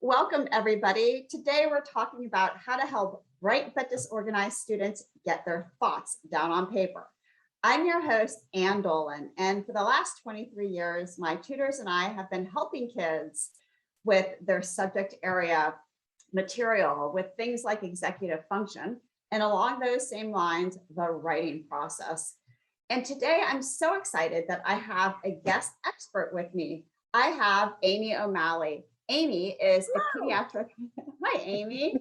Welcome, everybody. Today, we're talking about how to help bright but disorganized students get their thoughts down on paper. I'm your host, Ann Dolin, and for the last 23 years, my tutors and I have been helping kids with their subject area material with things like executive function, and along those same lines, the writing process. And today, I'm so excited that I have a guest expert with me. I have Amy O'Malley. Amy is a pediatric, hi Amy,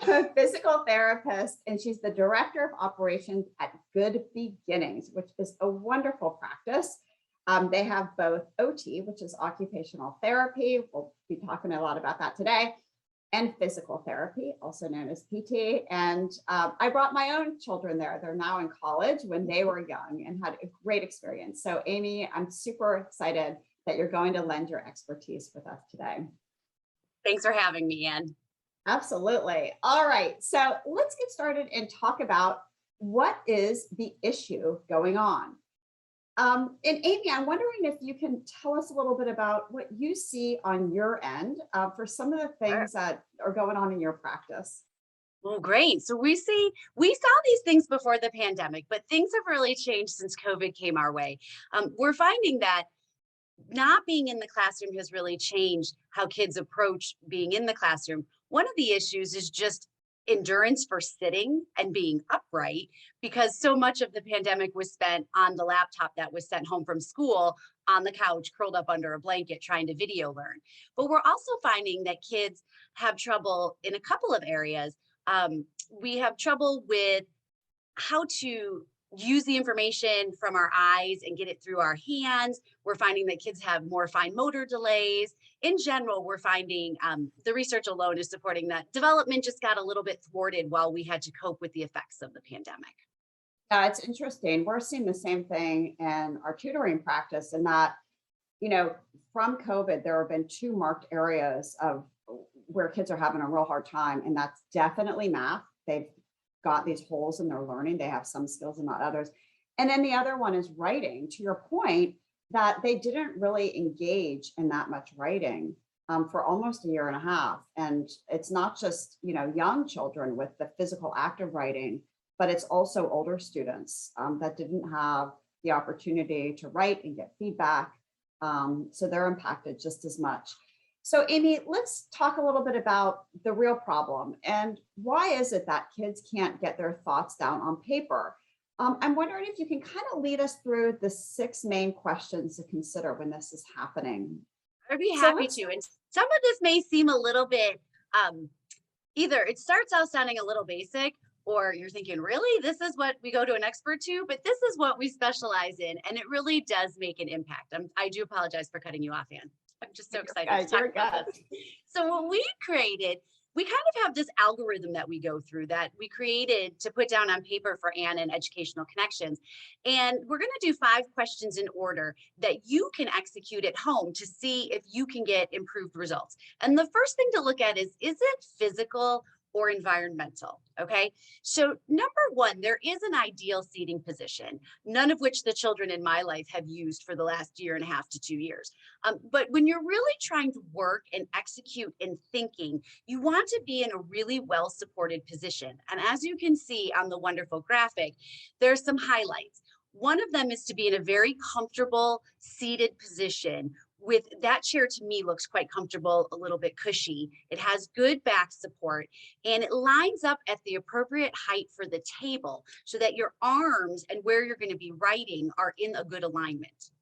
a physical therapist, and she's the director of operations at Good Beginnings, which is a wonderful practice. They have both OT, which is occupational therapy. We'll be talking a lot about that today, and physical therapy, also known as PT. And I brought my own children there. They're now in college when they were young and had a great experience. So Amy, I'm super excited that you're going to lend your expertise with us today. Thanks for having me, Ann. Absolutely. All right. So let's get started and talk about what is the issue going on. And Amy, I'm wondering if you can tell us a little bit about what you see on your end for some of the things that are going on in your practice. Well, great. So we saw these things before the pandemic, but things have really changed since COVID came our way. We're finding that not being in the classroom has really changed how kids approach being in the classroom. One of the issues is just endurance for sitting and being upright, because so much of the pandemic was spent on the laptop that was sent home from school, on the couch, curled up under a blanket, trying to video learn. But we're also finding that kids have trouble in a couple of areas. We have trouble with how to use the information from our eyes and get it through our hands. We're finding that kids have more fine motor delays. In general, we're finding the research alone is supporting that development just got a little bit thwarted while we had to cope with the effects of the pandemic. Yeah, it's interesting. We're seeing the same thing in our tutoring practice, and that, from COVID, there have been two marked areas of where kids are having a real hard time, and that's definitely math. They've got these holes in their learning. They have some skills and not others. And then the other one is writing, to your point, that they didn't really engage in that much writing for almost a year and a half. And it's not just, young children with the physical act of writing, but it's also older students that didn't have the opportunity to write and get feedback. So they're impacted just as much. So Amy, let's talk a little bit about the real problem and why is it that kids can't get their thoughts down on paper? I'm wondering if you can kind of lead us through the 6 main questions to consider when this is happening. I'd be happy to. And some of this may seem a little bit, either it starts out sounding a little basic, or you're thinking, really, this is what we go to an expert to, but this is what we specialize in. And it really does make an impact. I do apologize for cutting you off, Ann. I'm just so excited to talk about this. So what we created, we kind of have this algorithm that we go through that we created to put down on paper for Ann and Educational Connections. And we're going to do 5 questions in order that you can execute at home to see if you can get improved results. And the first thing to look at is it physical or environmental? Okay. So number 1, there is an ideal seating position, none of which the children in my life have used for the last year and a half to 2 years. But when you're really trying to work and execute and thinking, you want to be in a really well supported position. And as you can see on the wonderful graphic, there's some highlights. One of them is to be in a very comfortable seated position. With that chair, to me, looks quite comfortable, a little bit cushy. It has good back support, and it lines up at the appropriate height for the table so that your arms and where you're going to be writing are in a good alignment.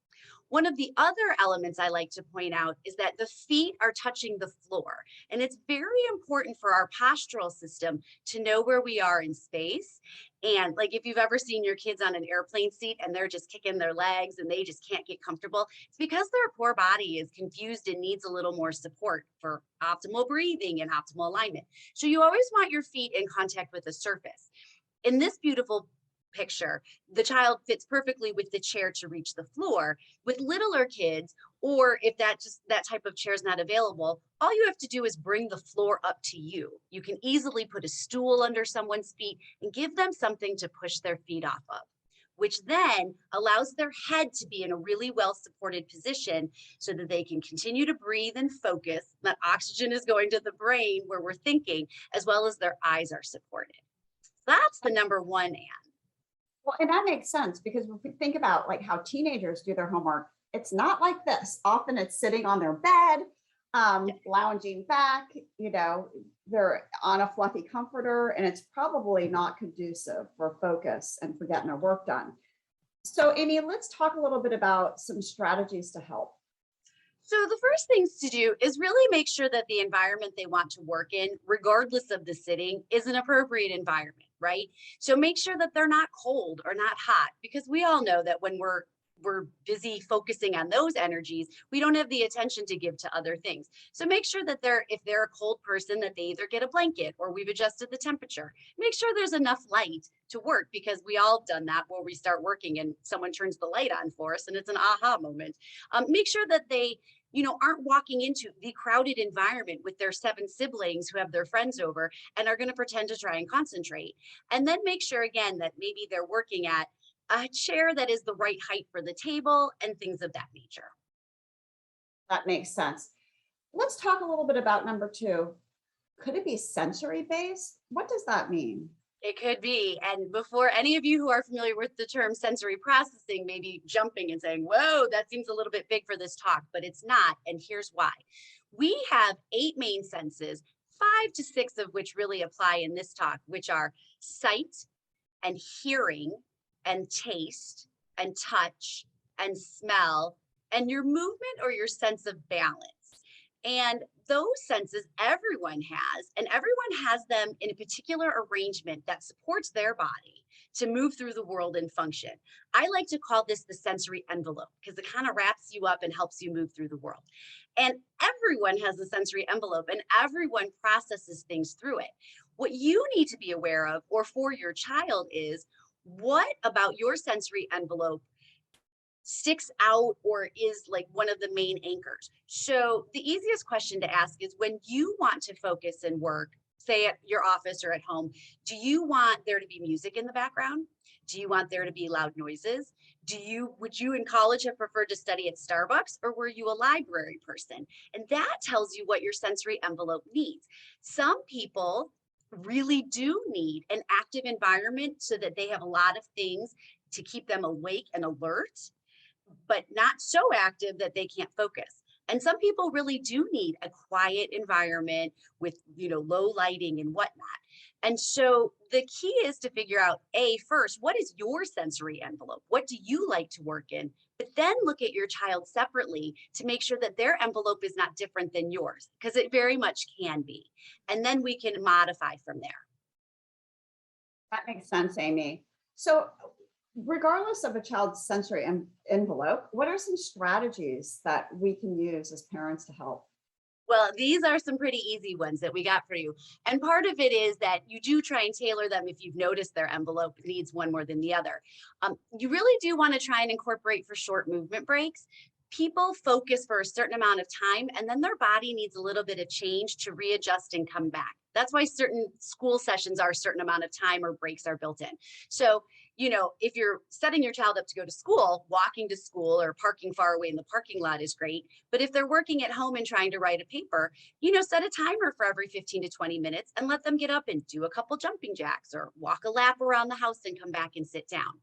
One of the other elements I like to point out is that the feet are touching the floor. And it's very important for our postural system to know where we are in space. And like if you've ever seen your kids on an airplane seat and they're just kicking their legs and they just can't get comfortable, it's because their poor body is confused and needs a little more support for optimal breathing and optimal alignment. So you always want your feet in contact with the surface. In this beautiful picture, the child fits perfectly with the chair to reach the floor. With littler kids, or if that type of chair is not available, all you have to do is bring the floor up to you. You can easily put a stool under someone's feet and give them something to push their feet off of. which then allows their head to be in a really well supported position so that they can continue to breathe and focus. That oxygen is going to the brain where we're thinking, as well as their eyes are supported. That's the number one, Anne. Well, and that makes sense because if we think about like how teenagers do their homework, it's not like this. Often it's sitting on their bed, lounging back, they're on a fluffy comforter, and it's probably not conducive for focus and for getting their work done. So, Amy, let's talk a little bit about some strategies to help. So the first things to do is really make sure that the environment they want to work in, regardless of the sitting, is an appropriate environment, right? So make sure that they're not cold or not hot, because we all know that when we're busy focusing on those energies, we don't have the attention to give to other things. So make sure that if they're a cold person, that they either get a blanket or we've adjusted the temperature. Make sure there's enough light to work, because we all done that where we start working and someone turns the light on for us and it's an aha moment. Make sure that they aren't walking into the crowded environment with their 7 siblings who have their friends over and are going to pretend to try and concentrate. And then make sure again that maybe they're working at a chair that is the right height for the table and things of that nature. That makes sense. Let's talk a little bit about number 2. Could it be sensory based? What does that mean? It could be. And before any of you who are familiar with the term sensory processing may be jumping and saying, whoa, that seems a little bit big for this talk, but it's not. And here's why. We have 8 main senses, 5 to 6 of which really apply in this talk, which are sight and hearing and taste and touch and smell and your movement or your sense of balance. And those senses everyone has, and everyone has them in a particular arrangement that supports their body to move through the world and function. I like to call this the sensory envelope because it kind of wraps you up and helps you move through the world. And everyone has a sensory envelope and everyone processes things through it. What you need to be aware of, or for your child, is what about your sensory envelope sticks out or is like one of the main anchors. So the easiest question to ask is, when you want to focus and work, say at your office or at home, do you want there to be music in the background? Do you want there to be loud noises? Would you in college have preferred to study at Starbucks, or were you a library person? And that tells you what your sensory envelope needs. Some people really do need an active environment so that they have a lot of things to keep them awake and alert, but not so active that they can't focus. And some people really do need a quiet environment with, low lighting and whatnot. And so the key is to figure out, first, what is your sensory envelope? What do you like to work in? But then look at your child separately to make sure that their envelope is not different than yours, because it very much can be. And then we can modify from there. That makes sense, Amy. So regardless of a child's sensory envelope, what are some strategies that we can use as parents to help? Well, these are some pretty easy ones that we got for you. And part of it is that you do try and tailor them if you've noticed their envelope needs one more than the other. You really do want to try and incorporate for short movement breaks. People focus for a certain amount of time, and then their body needs a little bit of change to readjust and come back. That's why certain school sessions are a certain amount of time or breaks are built in. So, if you're setting your child up to go to school, walking to school or parking far away in the parking lot is great. But if they're working at home and trying to write a paper, set a timer for every 15 to 20 minutes and let them get up and do a couple jumping jacks or walk a lap around the house and come back and sit down.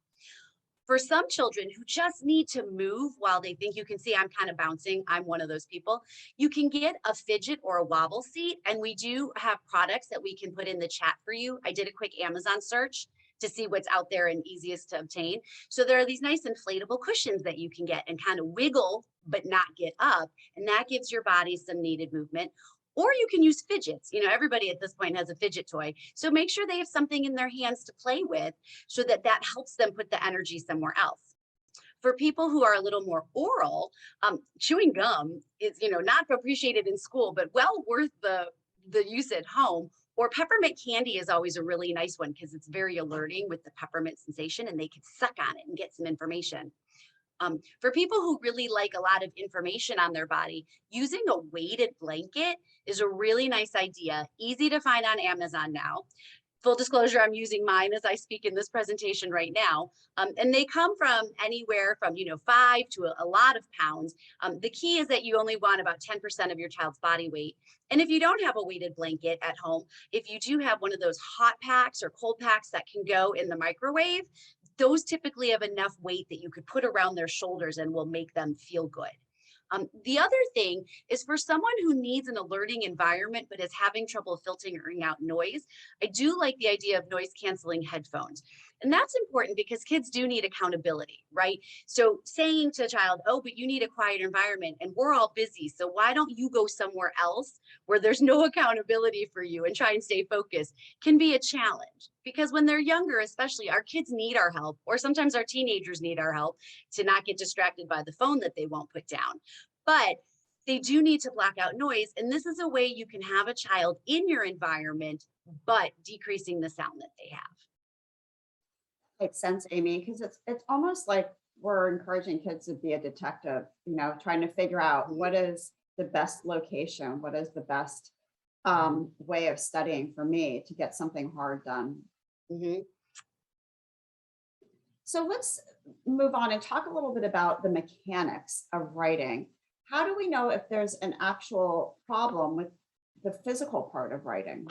For some children who just need to move while they think, you can see I'm kind of bouncing, I'm one of those people, you can get a fidget or a wobble seat. And we do have products that we can put in the chat for you. I did a quick Amazon search to see what's out there and easiest to obtain. So there are these nice inflatable cushions that you can get and kind of wiggle, but not get up. And that gives your body some needed movement. Or you can use fidgets. Everybody at this point has a fidget toy. So make sure they have something in their hands to play with so that helps them put the energy somewhere else. For people who are a little more oral, chewing gum is, not appreciated in school, but well worth the use at home. Or peppermint candy is always a really nice one because it's very alerting with the peppermint sensation, and they can suck on it and get some information. For people who really like a lot of information on their body, using a weighted blanket is a really nice idea, easy to find on Amazon now. full disclosure, I'm using mine as I speak in this presentation right now. And they come from anywhere from, 5 to a lot of pounds. The key is that you only want about 10% of your child's body weight. And if you don't have a weighted blanket at home, if you do have one of those hot packs or cold packs that can go in the microwave, those typically have enough weight that you could put around their shoulders and will make them feel good. The other thing is for someone who needs an alerting environment but is having trouble filtering out noise, I do like the idea of noise canceling headphones. And that's important because kids do need accountability, right? So saying to a child, oh, but you need a quiet environment and we're all busy, so why don't you go somewhere else where there's no accountability for you and try and stay focused can be a challenge. Because when they're younger, especially, our kids need our help, or sometimes our teenagers need our help to not get distracted by the phone that they won't put down. But they do need to block out noise. And this is a way you can have a child in your environment, but decreasing the sound that they have. Makes sense, Amy, because it's almost like we're encouraging kids to be a detective, trying to figure out what is the best location, what is the best way of studying for me to get something hard done. Mm-hmm. So let's move on and talk a little bit about the mechanics of writing. How do we know if there's an actual problem with the physical part of writing?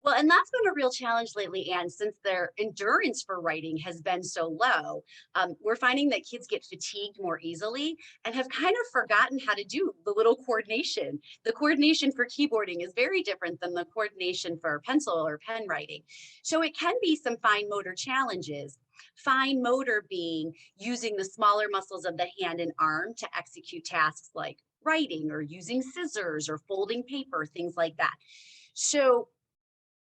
Well, and that's been a real challenge lately, Anne, since their endurance for writing has been so low. We're finding that kids get fatigued more easily and have kind of forgotten how to do the little coordination. The coordination for keyboarding is very different than the coordination for pencil or pen writing. So it can be some fine motor challenges. Fine motor being using the smaller muscles of the hand and arm to execute tasks like writing or using scissors or folding paper, things like that. So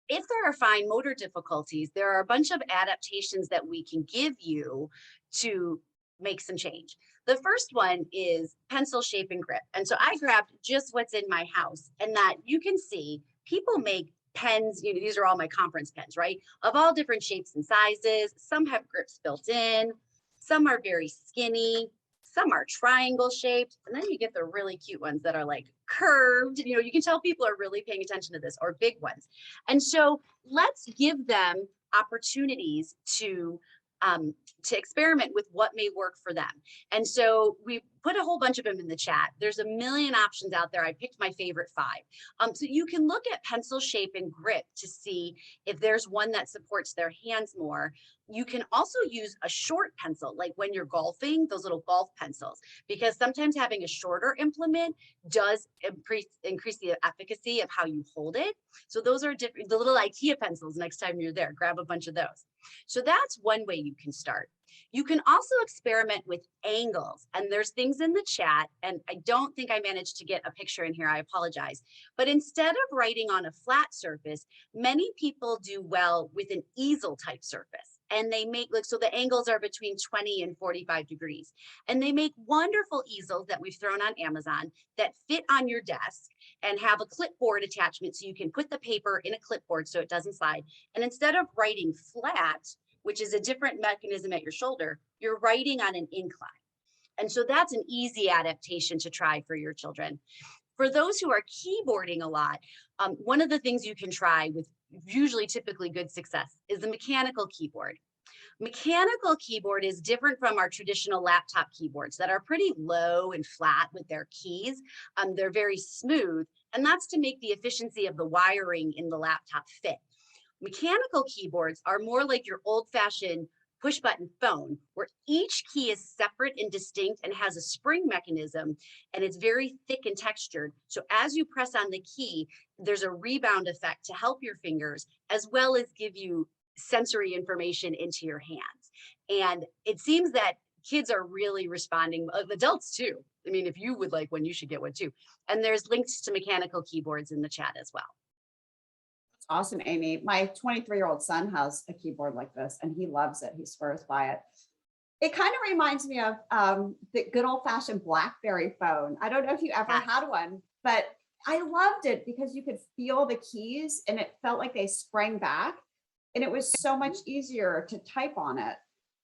if there are fine motor difficulties, there are a bunch of adaptations that we can give you to make some change. The first one is pencil shape and grip. And so I grabbed just what's in my house, and that you can see people make pens, these are all my conference pens, right? Of all different shapes and sizes. Some have grips built in, some are very skinny, some are triangle shaped, and then you get the really cute ones that are like curved. You can tell people are really paying attention to this, or big ones. And so let's give them opportunities to experiment with what may work for them. And so we put a whole bunch of them in the chat. There's a million options out there. I picked my favorite 5. So you can look at pencil shape and grip to see if there's one that supports their hands more. You can also use a short pencil, like when you're golfing, those little golf pencils, because sometimes having a shorter implement does increase the efficacy of how you hold it. So those are different, the little IKEA pencils. Next time you're there, grab a bunch of those. So that's one way you can start. You can also experiment with angles, and there's things in the chat, and I don't think I managed to get a picture in here, I apologize. But instead of writing on a flat surface, many people do well with an easel type surface. And they make, so the angles are between 20 and 45 degrees. And they make wonderful easels that we've thrown on Amazon that fit on your desk and have a clipboard attachment, so you can put the paper in a clipboard so it doesn't slide. And instead of writing flat, which is a different mechanism at your shoulder, you're writing on an incline. And so that's an easy adaptation to try for your children. For those who are keyboarding a lot, one of the things you can try with usually typically good success is the mechanical keyboard. Mechanical keyboard is different from our traditional laptop keyboards that are pretty low and flat with their keys. They're very smooth, and that's to make the efficiency of the wiring in the laptop fit. Mechanical keyboards are more like your old-fashioned push button phone, where each key is separate and distinct and has a spring mechanism, and it's very thick and textured. So as you press on the key, there's a rebound effect to help your fingers, as well as give you sensory information into your hands. And it seems that kids are really responding, adults too. I mean, if you would like one, you should get one too. And there's links to mechanical keyboards in the chat as well. Awesome, Amy. My 23-year-old son has a keyboard like this, and he loves it. He swears by it. It kind of reminds me of the good old-fashioned BlackBerry phone. I don't know if you ever had one, but I loved it because you could feel the keys, and it felt like they sprang back, and it was so much easier to type on it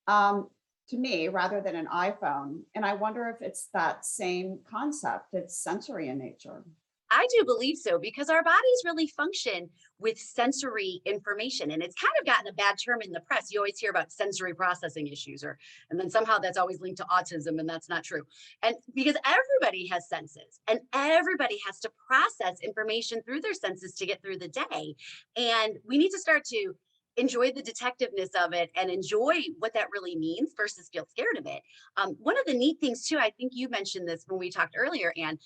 to me rather than an iPhone. And I wonder if it's that same concept. It's sensory in nature. I do believe so because our bodies really function with sensory information. And it's kind of gotten a bad term in the press. You always hear about sensory processing issues, and then somehow that's always linked to autism, and that's not true. And because everybody has senses and everybody has to process information through their senses to get through the day. And we need to start to enjoy the detectiveness of it and enjoy what that really means versus feel scared of it. One of the neat things too, I think you mentioned this when we talked earlier, Anne,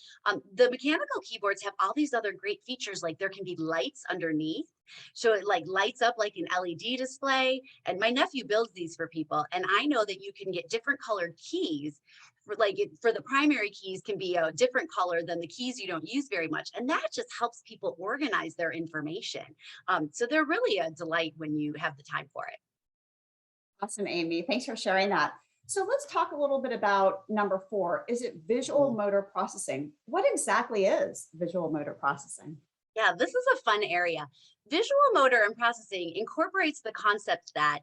the mechanical keyboards have all these other great features, like there can be lights underneath. So it like lights up like an LED display. And my nephew builds these for people. And I know that you can get different colored keys. For the primary keys can be a different color than the keys you don't use very much. And that just helps people organize their information. So they're really a delight when you have the time for it. Awesome, Amy. Thanks for sharing that. So let's talk a little bit about number 4. Is it visual motor processing? What exactly is visual motor processing? Yeah, this is a fun area. Visual motor and processing incorporates the concept that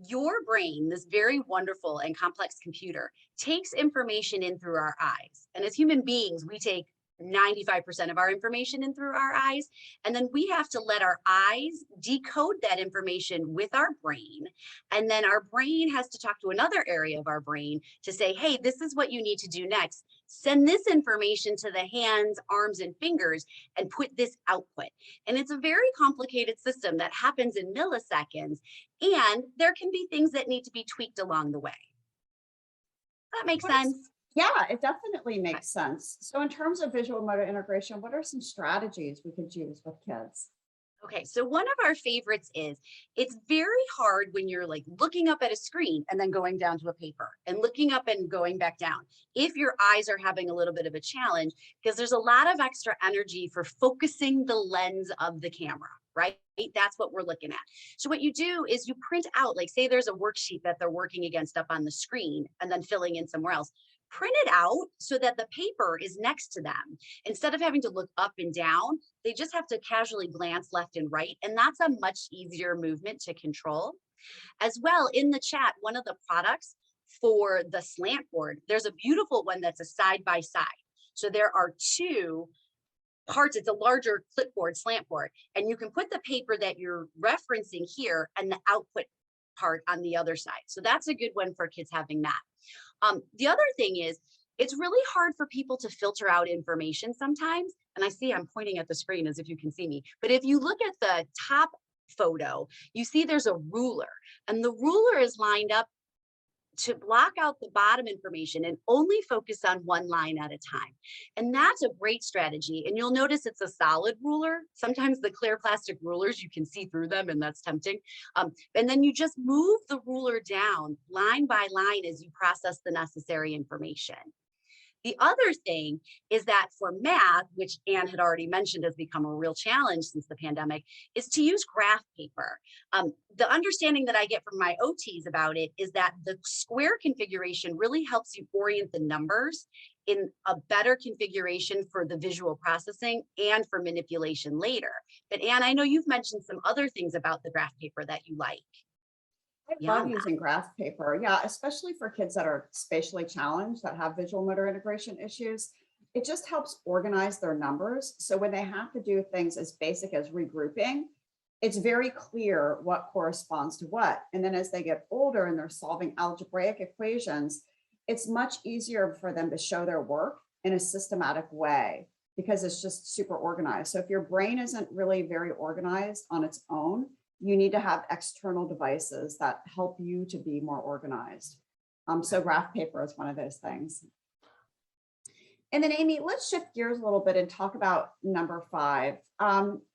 your brain, this very wonderful and complex computer, takes information in through our eyes. And as human beings, we take 95% of our information in through our eyes. And then we have to let our eyes decode that information with our brain. And then our brain has to talk to another area of our brain to say, hey, this is what you need to do next. Send this information to the hands, arms, and fingers and put this output. And it's a very complicated system that happens in milliseconds. And there can be things that need to be tweaked along the way. That makes sense. Yeah, it definitely makes sense. So in terms of visual motor integration, what are some strategies we could use with kids? Okay, so one of our favorites is it's very hard when you're like looking up at a screen and then going down to a paper and looking up and going back down. If your eyes are having a little bit of a challenge, because there's a lot of extra energy for focusing the lens of the camera, right? That's what we're looking at. So what you do is you print out, like say there's a worksheet that they're working against up on the screen and then filling in somewhere else. Print it out so that the paper is next to them. Instead of having to look up and down, they just have to casually glance left and right. And that's a much easier movement to control. As well, in the chat, one of the products for the slant board, there's a beautiful one that's a side by side. So there are 2 parts. It's a larger clipboard, slant board, and you can put the paper that you're referencing here and the output part on the other side. So that's a good one for kids having that. The other thing is, it's really hard for people to filter out information sometimes. And I see I'm pointing at the screen as if you can see me. But if you look at the top photo, you see there's a ruler, and the ruler is lined up to block out the bottom information and only focus on one line at a time. And that's a great strategy. And you'll notice it's a solid ruler. Sometimes the clear plastic rulers, you can see through them, and that's tempting. And then you just move the ruler down line by line as you process the necessary information. The other thing is that for math, which Anne had already mentioned has become a real challenge since the pandemic, is to use graph paper. The understanding that I get from my OTs about it is that the square configuration really helps you orient the numbers in a better configuration for the visual processing and for manipulation later. But Anne, I know you've mentioned some other things about the graph paper that you like. I love using graph paper. Yeah, especially for kids that are spatially challenged, that have visual motor integration issues. It just helps organize their numbers. So when they have to do things as basic as regrouping, it's very clear what corresponds to what. And then as they get older and they're solving algebraic equations, it's much easier for them to show their work in a systematic way because it's just super organized. So if your brain isn't really very organized on its own, you need to have external devices that help you to be more organized. So graph paper is one of those things. And then Amy, let's shift gears a little bit and talk about number 5,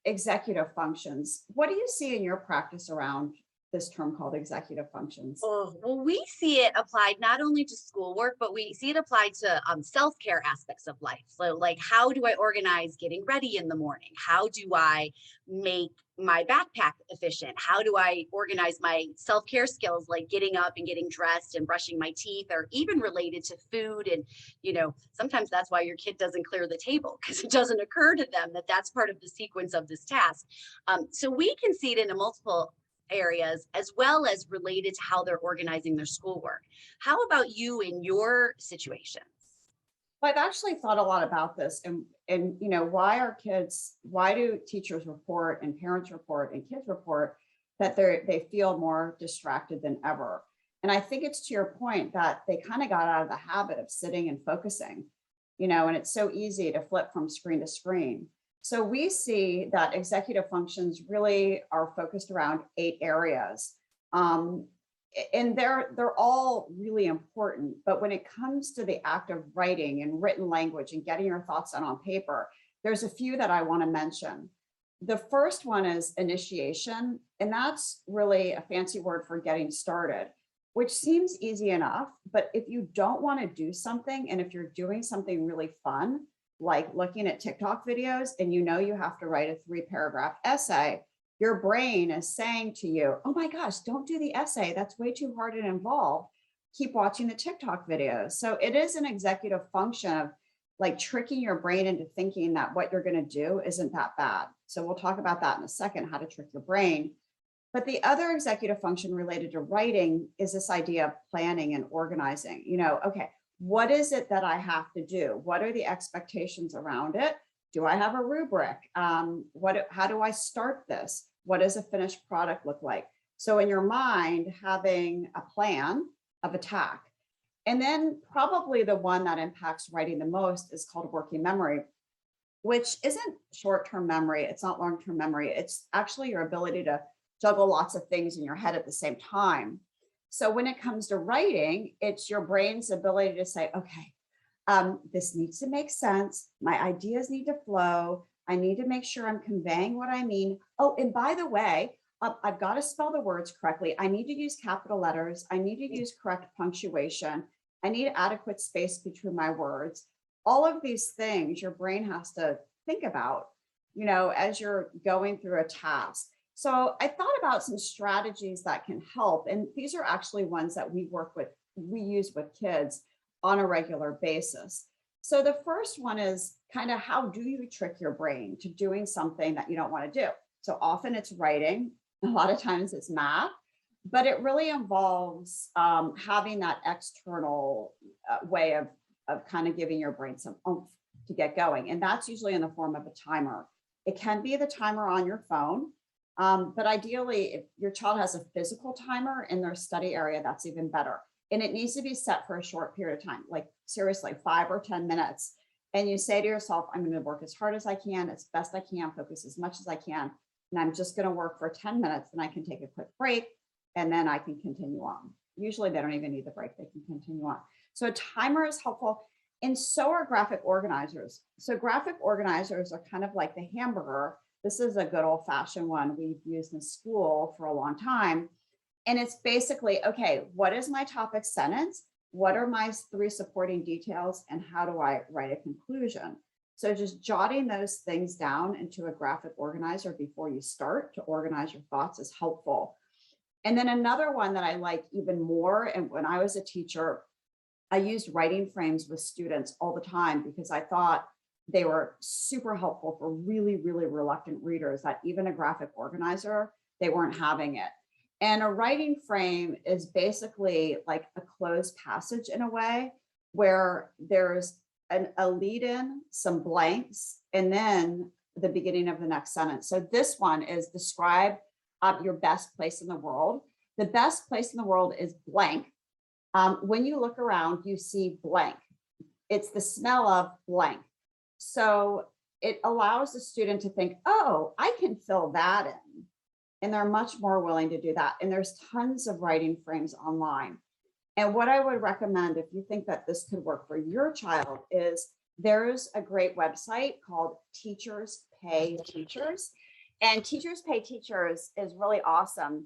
executive functions. What do you see in your practice around this term called executive functions? Oh, well, we see it applied not only to schoolwork, but we see it applied to self-care aspects of life. So like, how do I organize getting ready in the morning? How do I make my backpack efficient? How do I organize my self-care skills, like getting up and getting dressed and brushing my teeth, or even related to food? And, sometimes that's why your kid doesn't clear the table, because it doesn't occur to them that that's part of the sequence of this task. So we can see it in multiple areas, as well as related to how they're organizing their schoolwork. How about you in your situations? Well, I've actually thought a lot about this, and why do teachers report and parents report and kids report that they feel more distracted than ever? And I think it's to your point that they kind of got out of the habit of sitting and focusing, and it's so easy to flip from screen to screen. So we see that executive functions really are focused around 8 areas. Um, and they're all really important, but when it comes to the act of writing and written language and getting your thoughts down on paper, there's a few that I want to mention. The first one is initiation, and that's really a fancy word for getting started, which seems easy enough, but if you don't want to do something, and if you're doing something really fun like looking at TikTok videos, and you have to write a 3-paragraph essay, your brain is saying to you, oh my gosh, don't do the essay. That's way too hard and involved. Keep watching the TikTok videos. So it is an executive function of like tricking your brain into thinking that what you're going to do isn't that bad. So we'll talk about that in a second, how to trick your brain. But the other executive function related to writing is this idea of planning and organizing. Okay, what is it that I have to do? What are the expectations around it? Do I have a rubric? How do I start this? What does a finished product look like? So in your mind, having a plan of attack. And then probably the one that impacts writing the most is called working memory, which isn't short-term memory. It's not long-term memory. It's actually your ability to juggle lots of things in your head at the same time. So when it comes to writing, it's your brain's ability to say, okay, this needs to make sense. My ideas need to flow. I need to make sure I'm conveying what I mean. Oh, and by the way, I've got to spell the words correctly. I need to use capital letters. I need to use correct punctuation. I need adequate space between my words. All of these things your brain has to think about, as you're going through a task. So I thought about some strategies that can help. And these are actually ones that we use with kids on a regular basis. So the first one is kind of, how do you trick your brain to doing something that you don't want to do? So often it's writing, a lot of times it's math, but it really involves having that external way of kind of giving your brain some oomph to get going. And that's usually in the form of a timer. It can be the timer on your phone, but ideally, if your child has a physical timer in their study area, that's even better. And it needs to be set for a short period of time, like seriously, 5 or 10 minutes. And you say to yourself, I'm going to work as hard as I can, as best I can, focus as much as I can. And I'm just going to work for 10 minutes, and I can take a quick break, and then I can continue on. Usually they don't even need the break, they can continue on. So a timer is helpful. And so are graphic organizers. So graphic organizers are kind of like the hamburger. This is a good old fashioned one we've used in school for a long time. And it's basically, okay, what is my topic sentence? What are my 3 supporting details? And how do I write a conclusion? So just jotting those things down into a graphic organizer before you start to organize your thoughts is helpful. And then another one that I like even more, and when I was a teacher, I used writing frames with students all the time because I thought they were super helpful for really, really reluctant readers, that even a graphic organizer, they weren't having it. And a writing frame is basically like a closed passage in a way, where there's a lead in, some blanks, and then the beginning of the next sentence. So this one is describe your best place in the world. The best place in the world is blank. When you look around, you see blank. It's the smell of blank. So it allows the student to think, oh, I can fill that in. And they're much more willing to do that. And there's tons of writing frames online. And what I would recommend, if you think that this could work for your child, is there's a great website called Teachers Pay Teachers. And Teachers Pay Teachers is really awesome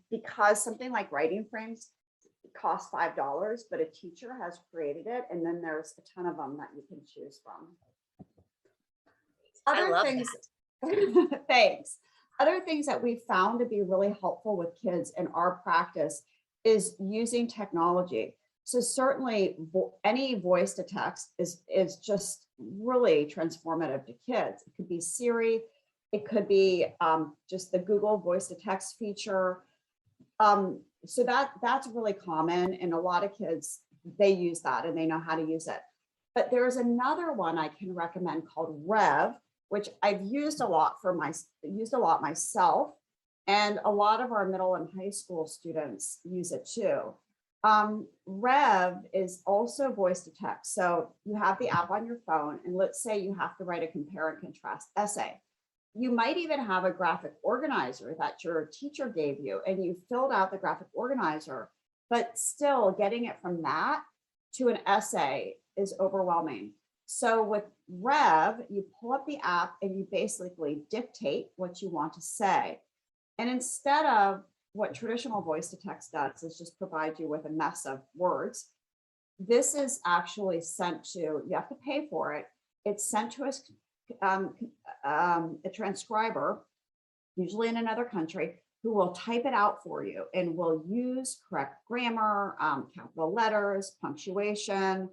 because something like writing frames cost $5, but a teacher has created it. And then there's a ton of them that you can choose from. Other things, thanks. Other things that we found to be really helpful with kids in our practice is using technology. So certainly any voice to text is just really transformative to kids. It could be Siri, it could be just the Google voice to text feature. So that's really common, and a lot of kids, they use that and they know how to use it. But there's another one I can recommend called Rev, which I've used a lot myself, and a lot of our middle and high school students use it too. Rev is also voice to text. So you have the app on your phone, and let's say you have to write a compare and contrast essay. You might even have a graphic organizer that your teacher gave you, and you filled out the graphic organizer, but still getting it from that to an essay is overwhelming. So with Rev, you pull up the app and you basically dictate what you want to say. And instead of what traditional voice to text does is just provide you with a mess of words, this is actually sent to, you have to pay for it. It's sent to a transcriber, usually in another country, who will type it out for you and will use correct grammar, capital letters, punctuation,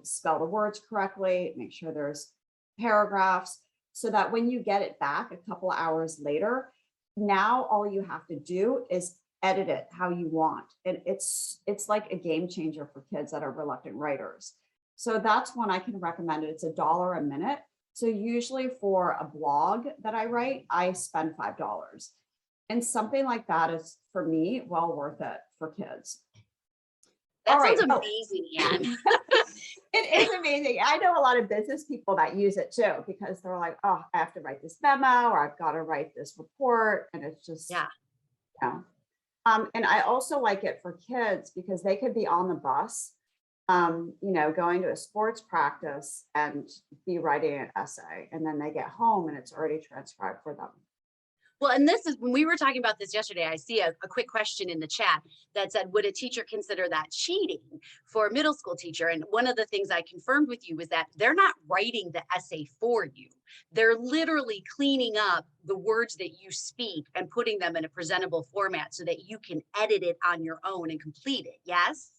spell the words correctly, make sure there's paragraphs, so that when you get it back a couple of hours later, now all you have to do is edit it how you want. And it's like a game changer for kids that are reluctant writers. So that's one I can recommend. It's $1 a minute. So usually for a blog that I write, I spend $5. And something like that is, for me, well worth it for kids. That sounds amazing, Ann. It is amazing. I know a lot of business people that use it too, because they're like, oh, I have to write this memo, or I've got to write this report. And it's just, yeah. And I also like it for kids because they could be on the bus, going to a sports practice and be writing an essay. And then they get home and it's already transcribed for them. Well, and this is when we were talking about this yesterday, I see a quick question in the chat that said, would a teacher consider that cheating for a middle school teacher? And one of the things I confirmed with you is that they're not writing the essay for you. They're literally cleaning up the words that you speak and putting them in a presentable format so that you can edit it on your own and complete it. Yes?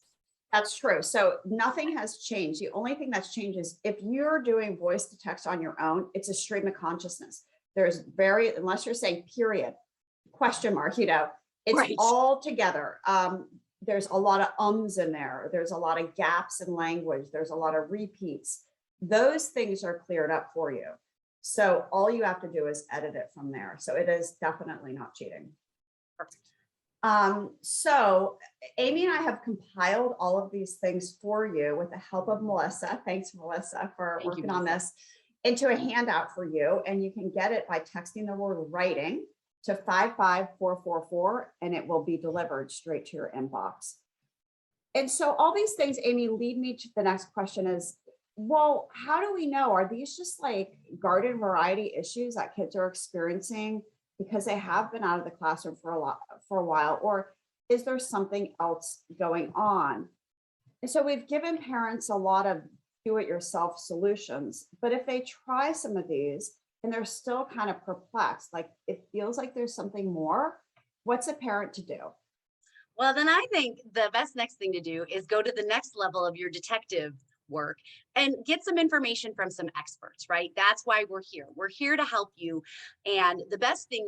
That's true. So nothing has changed. The only thing that's changed is if you're doing voice to text on your own, it's a stream of consciousness. There's unless you're saying period, question mark, it's right. All together. There's a lot of ums in there. There's a lot of gaps in language. There's a lot of repeats. Those things are cleared up for you. So all you have to do is edit it from there. So it is definitely not cheating. Perfect. So Amy and I have compiled all of these things for you with the help of Melissa. Thanks, Melissa, for working on this, into a handout for you. And you can get it by texting the word writing to 55444, and it will be delivered straight to your inbox. And so all these things, Amy, lead me to the next question is, well, how do we know? Are these just like garden variety issues that kids are experiencing because they have been out of the classroom for a while, or is there something else going on? And so we've given parents a lot of do-it-yourself solutions, but if they try some of these and they're still kind of perplexed, like it feels like there's something more, what's a parent to do? Well, then I think the best next thing to do is go to the next level of your detective work and get some information from some experts, right? That's why we're here. We're here to help you. And the best thing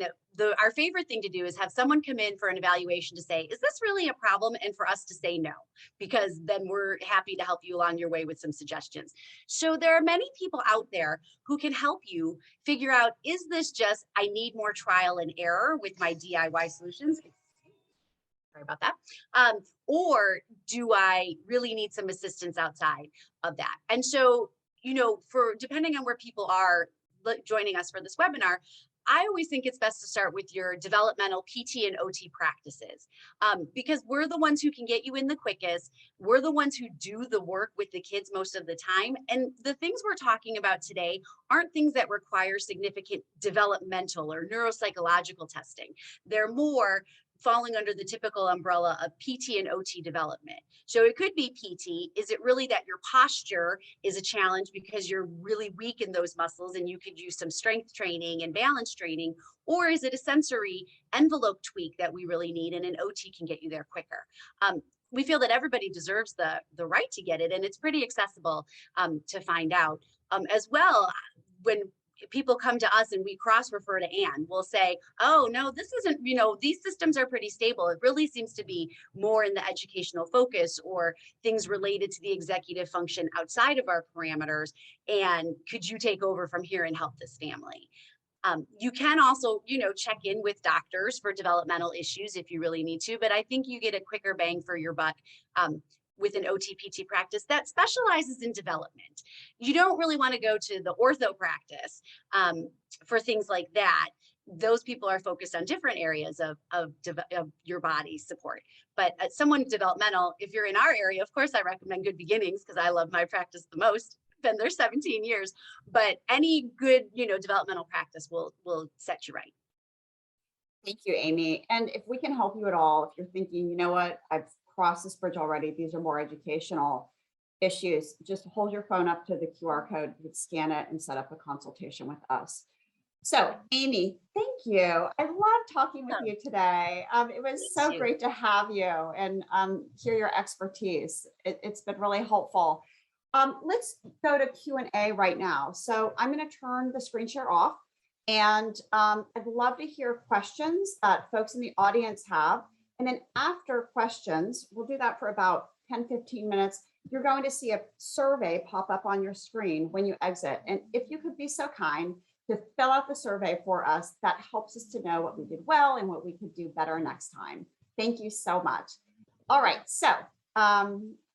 our favorite thing to do is have someone come in for an evaluation to say, is this really a problem? And for us to say no, because then we're happy to help you along your way with some suggestions. So there are many people out there who can help you figure out, is this just, I need more trial and error with my DIY solutions? Sorry about that. Or do I really need some assistance outside of that? And so, for depending on where people are joining us for this webinar, I always think it's best to start with your developmental PT and OT practices, because we're the ones who can get you in the quickest. We're the ones who do the work with the kids most of the time. And the things we're talking about today aren't things that require significant developmental or neuropsychological testing. They're more falling under the typical umbrella of PT and OT development. So it could be PT. Is it really that your posture is a challenge because you're really weak in those muscles and you could use some strength training and balance training? Or is it a sensory envelope tweak that we really need and an OT can get you there quicker? We feel that everybody deserves the right to get it, and it's pretty accessible to find out. As well, when people come to us and we cross refer to Ann. We'll say, oh, no, this isn't, these systems are pretty stable. It really seems to be more in the educational focus or things related to the executive function outside of our parameters. And could you take over from here and help this family? You can also, check in with doctors for developmental issues if you really need to, but I think you get a quicker bang for your buck with an OTPT practice that specializes in development. You don't really want to go to the ortho practice for things like that. Those people are focused on different areas of your body support. But someone developmental, if you're in our area, of course, I recommend Good Beginnings because I love my practice the most. Been there 17 years, but any good, developmental practice will set you right. Thank you, Amy. And if we can help you at all, if you're thinking, you know what, I've crossed this bridge already, these are more educational issues, just hold your phone up to the QR code, you can scan it and set up a consultation with us. So Amy, thank you. I love talking with you today. It was so great to have you and hear your expertise. It's been really helpful. Let's go to Q&A right now. So I'm going to turn the screen share off. And I'd love to hear questions that folks in the audience have. And then after questions, we'll do that for about 10, 15 minutes. You're going to see a survey pop up on your screen when you exit. And if you could be so kind to fill out the survey for us, that helps us to know what we did well and what we could do better next time. Thank you so much. All right, so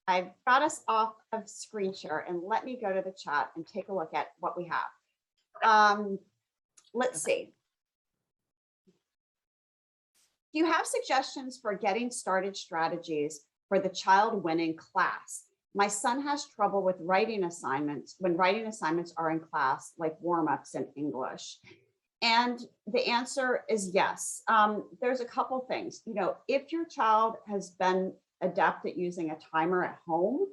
I've got us off of screen share and let me go to the chat and take a look at what we have. Let's see. Do you have suggestions for getting started strategies for the child when in class? My son has trouble with writing assignments when writing assignments are in class, like warm-ups in English. And the answer is yes. There's a couple things. If your child has been adept at using a timer at home,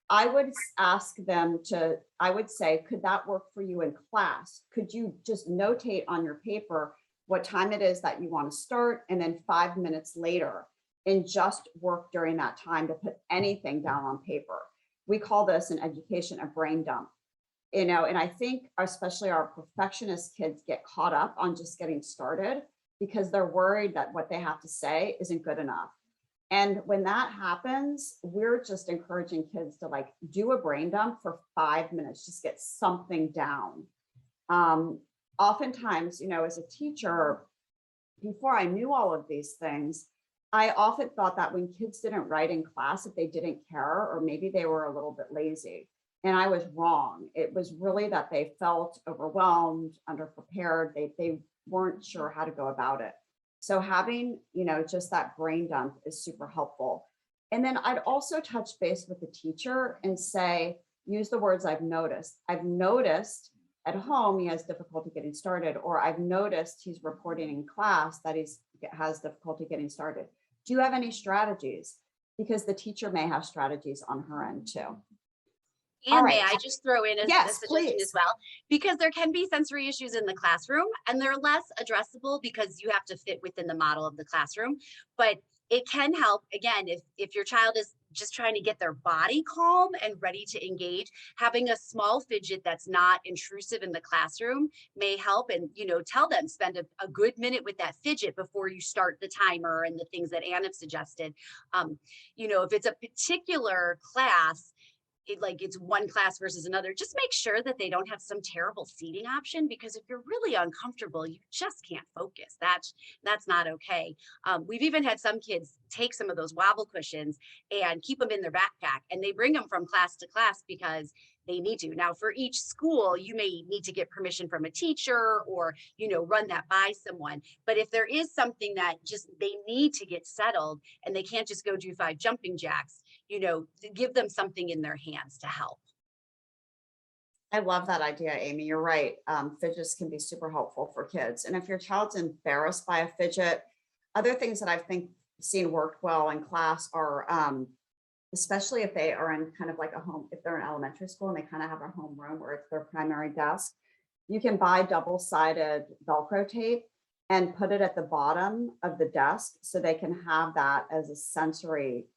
I would ask them to, I would say, could that work for you in class? Could you just notate on your paper what time it is that you want to start, and then 5 minutes later, and just work during that time to put anything down on paper? We call this in education a brain dump. And I think especially our perfectionist kids get caught up on just getting started because they're worried that what they have to say isn't good enough. And when that happens, we're just encouraging kids to do a brain dump for 5 minutes, just get something down. Oftentimes, as a teacher, before I knew all of these things, I often thought that when kids didn't write in class, if they didn't care, or maybe they were a little bit lazy. And I was wrong. It was really that they felt overwhelmed, underprepared. They weren't sure how to go about it. So having, just that brain dump is super helpful. And then I'd also touch base with the teacher and say, use the words I've noticed. I've noticed at home he has difficulty getting started, or I've noticed he's reporting in class that he has difficulty getting started. Do you have any strategies? Because the teacher may have strategies on her end too. And may I just throw in a suggestion please. as well? Because there can be sensory issues in the classroom and they're less addressable because you have to fit within the model of the classroom. But it can help, again, if your child is just trying to get their body calm and ready to engage, having a small fidget that's not intrusive in the classroom may help. And, tell them, spend a good minute with that fidget before you start the timer and the things that Anna suggested. If it's a particular class, it's one class versus another, just make sure that they don't have some terrible seating option, because if you're really uncomfortable, you just can't focus. That's not okay. We've even had some kids take some of those wobble cushions and keep them in their backpack, and they bring them from class to class because they need to. Now, for each school, you may need to get permission from a teacher or, run that by someone. But if there is something that just they need to get settled and they can't just go do 5 jumping jacks, give them something in their hands to help. I love that idea, Amy. You're right. Fidgets can be super helpful for kids. And if your child's embarrassed by a fidget, other things that I've seen worked well in class are, especially if they are in kind of like a home, if they're in elementary school and they kind of have a home room where it's their primary desk, you can buy double-sided Velcro tape and put it at the bottom of the desk so they can have that as a sensory,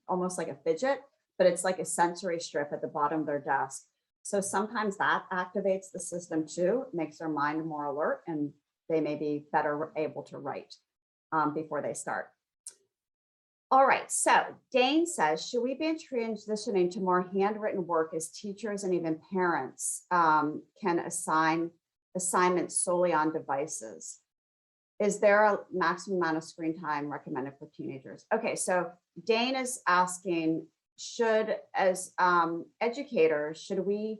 almost like a fidget, but it's like a sensory strip at the bottom of their desk. So sometimes that activates the system too, makes their mind more alert, and they may be better able to write before they start. All right, so Dane says, should we be transitioning to more handwritten work as teachers and even parents can assign assignments solely on devices? Is there a maximum amount of screen time recommended for teenagers? Okay, so Dane is asking, as educators, should we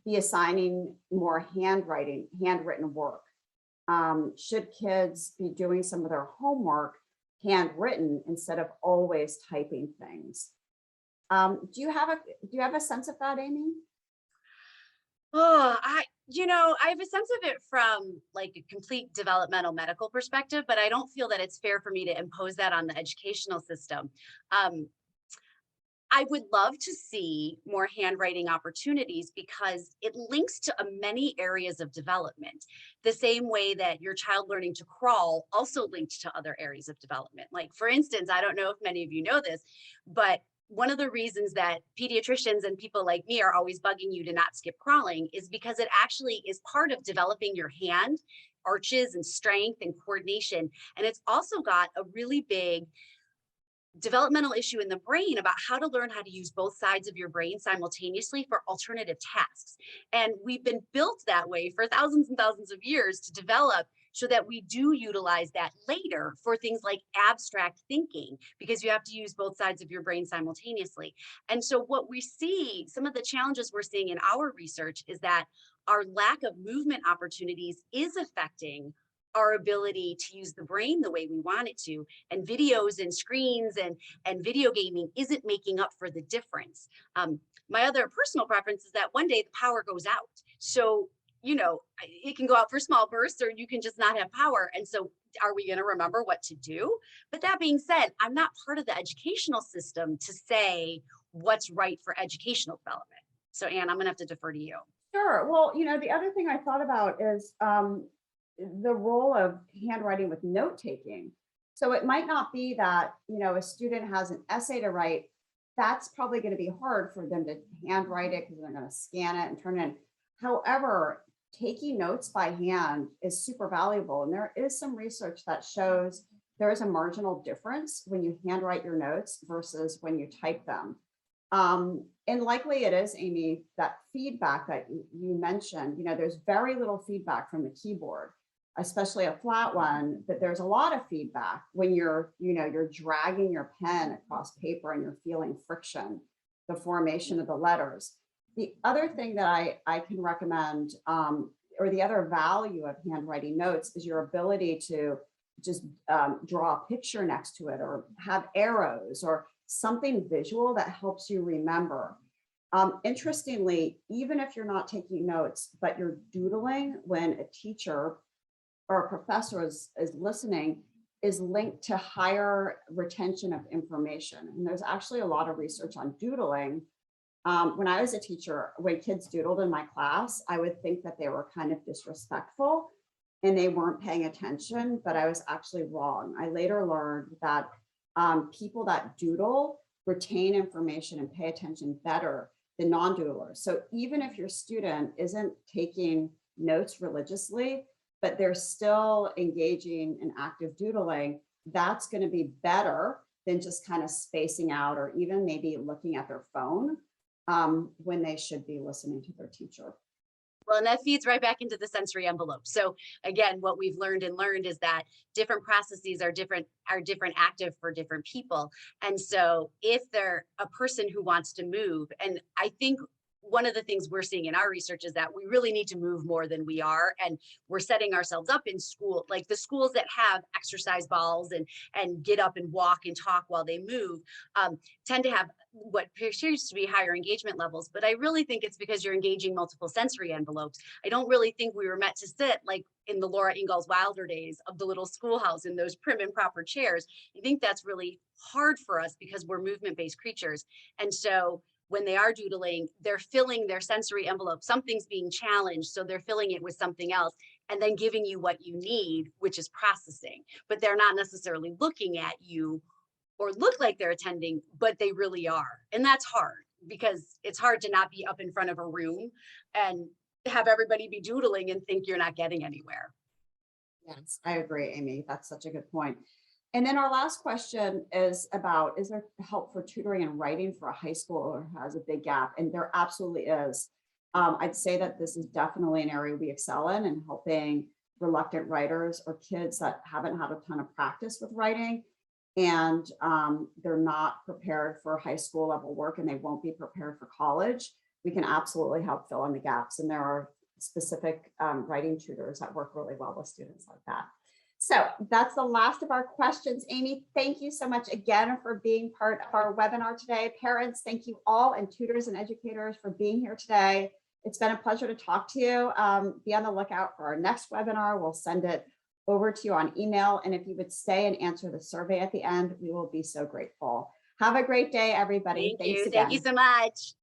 be assigning more handwritten work? Should kids be doing some of their homework handwritten instead of always typing things? Do you have a sense of that, Amy? Oh, I have a sense of it from like a complete developmental medical perspective, but I don't feel that it's fair for me to impose that on the educational system. I would love to see more handwriting opportunities because it links to many areas of development. The same way that your child learning to crawl also linked to other areas of development. Like, for instance, I don't know if many of you know this, but one of the reasons that pediatricians and people like me are always bugging you to not skip crawling is because it actually is part of developing your hand arches and strength and coordination. And it's also got a really big developmental issue in the brain about how to learn how to use both sides of your brain simultaneously for alternative tasks. And we've been built that way for thousands and thousands of years to develop so that we do utilize that later for things like abstract thinking, because you have to use both sides of your brain simultaneously. And so what we see, some of the challenges we're seeing in our research is that our lack of movement opportunities is affecting our ability to use the brain the way we want it to, and videos and screens and video gaming isn't making up for the difference. My other personal preference is that one day the power goes out, so it can go out for small bursts, or you can just not have power. And so are we going to remember what to do? But that being said, I'm not part of the educational system to say what's right for educational development. So Anne, I'm going to have to defer to you. Sure. Well, the other thing I thought about is the role of handwriting with note taking. So it might not be that, a student has an essay to write. That's probably going to be hard for them to handwrite it because they're going to scan it and turn it in. However, taking notes by hand is super valuable. And there is some research that shows there is a marginal difference when you handwrite your notes versus when you type them. And likely it is, Amy, that feedback that you mentioned, there's very little feedback from the keyboard, especially a flat one, but there's a lot of feedback when you're dragging your pen across paper and you're feeling friction, the formation of the letters. The other thing that I can recommend, or the other value of handwriting notes, is your ability to just draw a picture next to it, or have arrows or something visual that helps you remember. Interestingly, even if you're not taking notes, but you're doodling when a teacher or a professor is listening, is linked to higher retention of information. And there's actually a lot of research on doodling. When I was a teacher, when kids doodled in my class, I would think that they were kind of disrespectful and they weren't paying attention, but I was actually wrong. I later learned that people that doodle retain information and pay attention better than non-doodlers. So even if your student isn't taking notes religiously, but they're still engaging in active doodling, that's going to be better than just kind of spacing out, or even maybe looking at their phone when they should be listening to their teacher. Well, and that feeds right back into the sensory envelope. So again, what we've learned is that different processes are different active for different people. And so if they're a person who wants to move, and I think one of the things we're seeing in our research is that we really need to move more than we are. And we're setting ourselves up in school, like the schools that have exercise balls and get up and walk and talk while they move, tend to have what appears to be higher engagement levels. But I really think it's because you're engaging multiple sensory envelopes. I don't really think we were meant to sit like in the Laura Ingalls Wilder days of the little schoolhouse in those prim and proper chairs. I think that's really hard for us because we're movement-based creatures. And so when they are doodling, they're filling their sensory envelope. Something's being challenged, so they're filling it with something else and then giving you what you need, which is processing. But they're not necessarily looking at you or look like they're attending, but they really are. And that's hard. because it's hard to not be up in front of a room and have everybody be doodling and think you're not getting anywhere. Yes, I agree, Amy. That's such a good point. And then our last question is about, is there help for tutoring and writing for a high schooler who has a big gap? And there absolutely is. I'd say that this is definitely an area we excel in, and helping reluctant writers or kids that haven't had a ton of practice with writing, and they're not prepared for high school level work, and they won't be prepared for college. We can absolutely help fill in the gaps. And there are specific writing tutors that work really well with students like that. So that's the last of our questions. Amy, thank you so much again for being part of our webinar today. Parents, thank you all, and tutors and educators for being here today. It's been a pleasure to talk to you. Be on the lookout for our next webinar. We'll send it over to you on email. And if you would stay and answer the survey at the end, we will be so grateful. Have a great day, everybody. Thank you. Thanks again. Thank you so much.